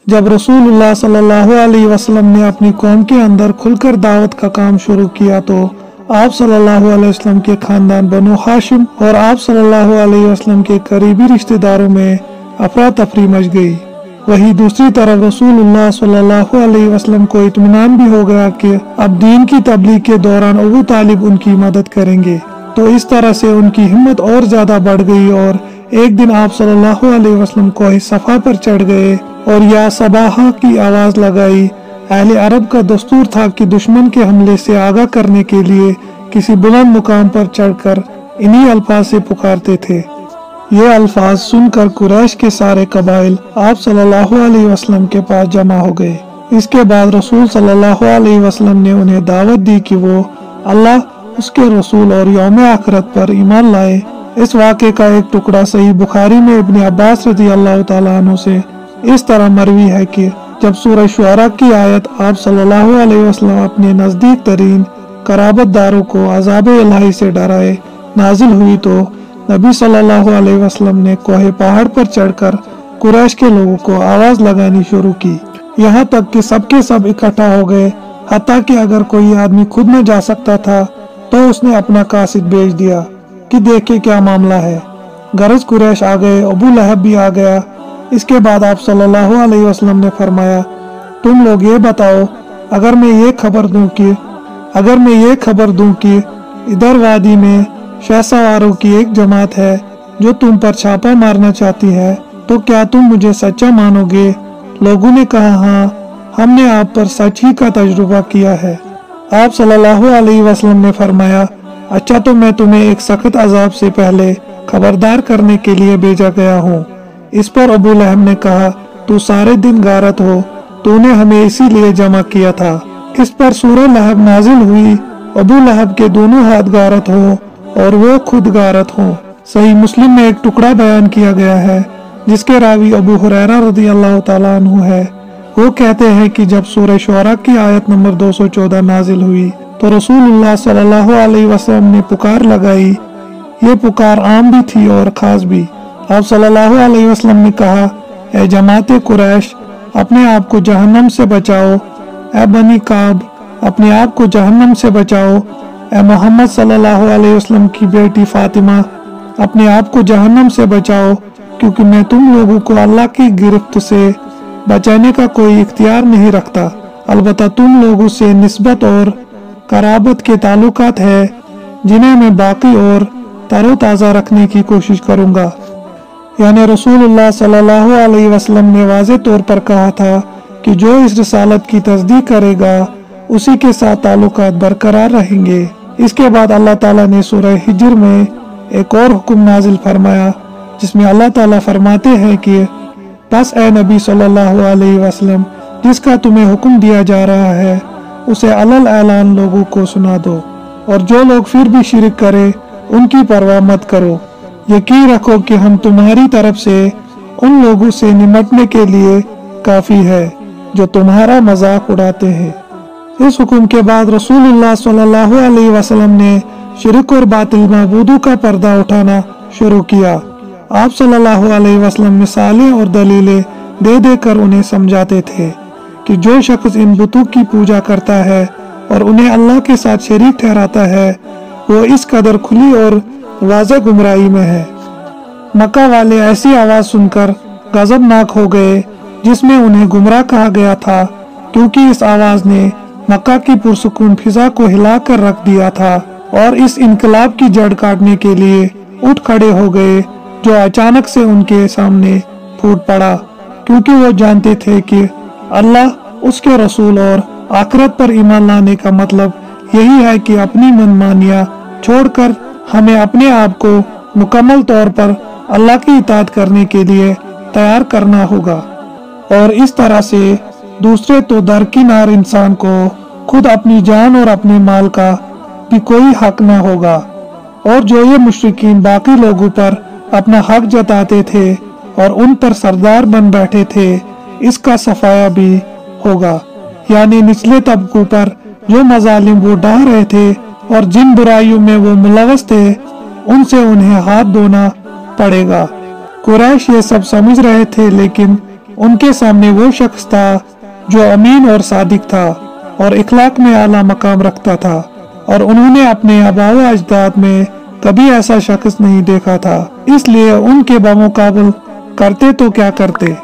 जब रसूलुल्लाह सल्लल्लाहु अलैहि वसल्लम ने अपनी कौम के अंदर खुलकर दावत का काम शुरू किया तो आप सल्लल्लाहु अलैहि वसल्लम के खानदान बनु हाशिम और आप सल्लल्लाहु अलैहि वसल्लम के करीबी रिश्तेदारों में अफरा तफरी मच गई। वहीं दूसरी तरफ रसूलुल्लाह सल्लल्लाहु अलैहि वसल्लम को इत्मीनान भी हो गया कि अब दीन की तबलीग के दौरान अबू तालिब उनकी मदद करेंगे। तो इस तरह से उनकी हिम्मत और ज्यादा बढ़ गई और एक दिन आप सल्लल्लाहु अलैहि वसल्लम कोहे सफा पर चढ़ गए और या सबाहा की आवाज लगाई। अहले अरब का दस्तूर था कि दुश्मन के हमले से आगाह करने के लिए किसी बुलंद मुकाम पर चढ़कर इन्हीं अल्फाज से पुकारते थे। ये अल्फाज सुनकर कुरैश के सारे कबाइल आप सल्लल्लाहु अलैहि वसल्लम के पास जमा हो गए। इसके बाद रसूल सल्लल्लाहु अलैहि वसल्लम ने उन्हें दावत दी कि वो अल्लाह, उसके रसूल और यौम आखिरत पर ईमान लाए। इस वाक़े का एक टुकड़ा सही बुखारी में इब्ने अब्बास रज़ी अल्लाह तआला अन्हु से इस तरह मरवी है कि जब सूरह शुअरा की आयत आप सल्लल्लाहु अलैहि वसल्लम अपने नजदीक तरीन कराबतदारों को अज़ाब इलाही से डराए नाजिल हुई तो नबी सल्लल्लाहु अलैहि वसल्लम ने कोहे पहाड़ पर चढ़कर कुरैश के लोगों को आवाज लगानी शुरू की। यहाँ तक कि सबके सब इकट्ठा हो गए। हत्ता कि अगर कोई आदमी खुद न जा सकता था तो उसने अपना कासिद भेज दिया कि देखे क्या मामला है। गरज कुरैश आ गए, अबू लहब भी आ गया। इसके बाद आप सल्लल्लाहु अलैहि वसल्लम ने फरमाया, तुम लोग ये बताओ, अगर मैं ये खबर दूं कि इधर वादी में शहसवारों की एक जमात है जो तुम पर छापा मारना चाहती है, तो क्या तुम मुझे सच्चा मानोगे? लोगों ने कहा, हाँ, हमने आप पर सच ही का तजुर्बा किया है। आप सल्लल्लाहु अलैहि वसल्लम ने फरमाया, अच्छा, तो मैं तुम्हें एक सख्त अजाब से पहले खबरदार करने के लिए भेजा गया हूँ। इस पर अबू लहब ने कहा, तू सारे दिन गारत हो, तूने हमें इसीलिए जमा किया था। इस पर सूरह लहब नाजिल हुई, अबू लहब के दोनों हाथ गारत हो और वो खुद गारत हो। सही मुस्लिम में एक टुकड़ा बयान किया गया है जिसके रावी अबू हुरैरा रज़ी अल्लाह तआला अन्हु है। वो कहते हैं कि जब सूरह शुअरा की आयत नंबर 214 नाजिल हुई तो रसूलुल्लाह सल्लल्लाहु अलैहि वसल्लम ने पुकार लगाई। ये पुकार आम भी थी और खास भी। आप सल्लल्लाहु अलैहि वसल्लम ने कहा, ए जमाते कुरैश, अपने आप को जहन्नम से बचाओ। ए बनी काब, अपने आप को जहन्नम से बचाओ। ए मोहम्मद सल्लल्लाहु अलैहि वसल्लम की बेटी फातिमा, अपने आप को जहन्नम से बचाओ, क्योंकि मैं तुम लोगों को अल्लाह की गिरफ्त से बचाने का कोई इख्तियार नहीं रखता। अलबत्ता तुम लोगों से निस्बत और कराबत के ताल्लुकात है जिन्हें मैं बाकी और तरोताज़ा रखने की कोशिश करूंगा। यानी रसूलुल्लाह सल्लल्लाहु अलैहि वसल्लम ने वाज़े तौर पर कहा था कि जो इस रिसालत की तस्दीक करेगा उसी के साथ ताल्लुकात बरकरार रहेंगे। इसके बाद अल्लाह ताला ने सूरह हिज्र में एक और हुक्म नाजिल फरमाया जिसमें अल्लाह ताला फरमाते हैं कि बस ए नबी सल्लल्लाहु अलैहि वसल्लम, जिसका तुम्हें हुक्म दिया जा रहा है उसे अलल ऐलान लोगों को सुना दो, और जो लोग फिर भी शिरक करे उनकी परवाह मत करो। यकीन रखो कि हम तुम्हारी तरफ से उन लोगों से निमटने के लिए काफी है जो तुम्हारा मजाक उड़ाते हैं। इस हुक्म के बाद रसूलुल्लाह सल्लल्लाहु अलैहि वसल्लम ने शिरक और बातिल माबूदों का पर्दा उठाना शुरू किया। आप सल्लल्लाहु अलैहि वसल्लम मिसालें और दलीलें दे देकर उन्हें समझाते थे कि जो शख्स इन बुतों की पूजा करता है और उन्हें अल्लाह के साथ शरीक ठहराता है वो इस कदर खुली और वाज़ेह गुमराही में है। मक्का वाले ऐसी आवाज सुनकर गजबनाक हो गए जिसमें उन्हें गुमराह कहा गया था, क्योंकि इस आवाज ने मक्का की पुरसुकून फिजा को हिलाकर रख दिया था और इस इनकलाब की जड़ काटने के लिए उठ खड़े हो गए जो अचानक से उनके सामने फूट पड़ा, क्योंकि वो जानते थे कि अल्लाह, उसके रसूल और आखिरत पर ईमान लाने का मतलब यही है कि अपनी मनमानियां छोड़कर हमें अपने आप को मुकम्मल तौर पर अल्लाह की इताअत करने के लिए तैयार करना होगा। और इस तरह से दूसरे तो दरकिनार इंसान को खुद अपनी जान और अपने माल का भी कोई हक न होगा। और जो ये मुशरिकीन बाकी लोगों पर अपना हक जताते थे और उन पर सरदार बन बैठे थे, इसका सफाया भी होगा। यानी निचले तबकों पर जो मजालिम वो ढा रहे थे और जिन बुराइयों में वो मुलवस थे, उनसे उन्हें हाथ धोना पड़ेगा। कुरैश ये सब समझ रहे थे, लेकिन उनके सामने वो शख्स था जो अमीन और सादिक था और इखलाक में आला मकाम रखता था, और उन्होंने अपने आबाओ अजदाद में कभी ऐसा शख्स नहीं देखा था, इसलिए उनके बमुकाबल करते तो क्या करते।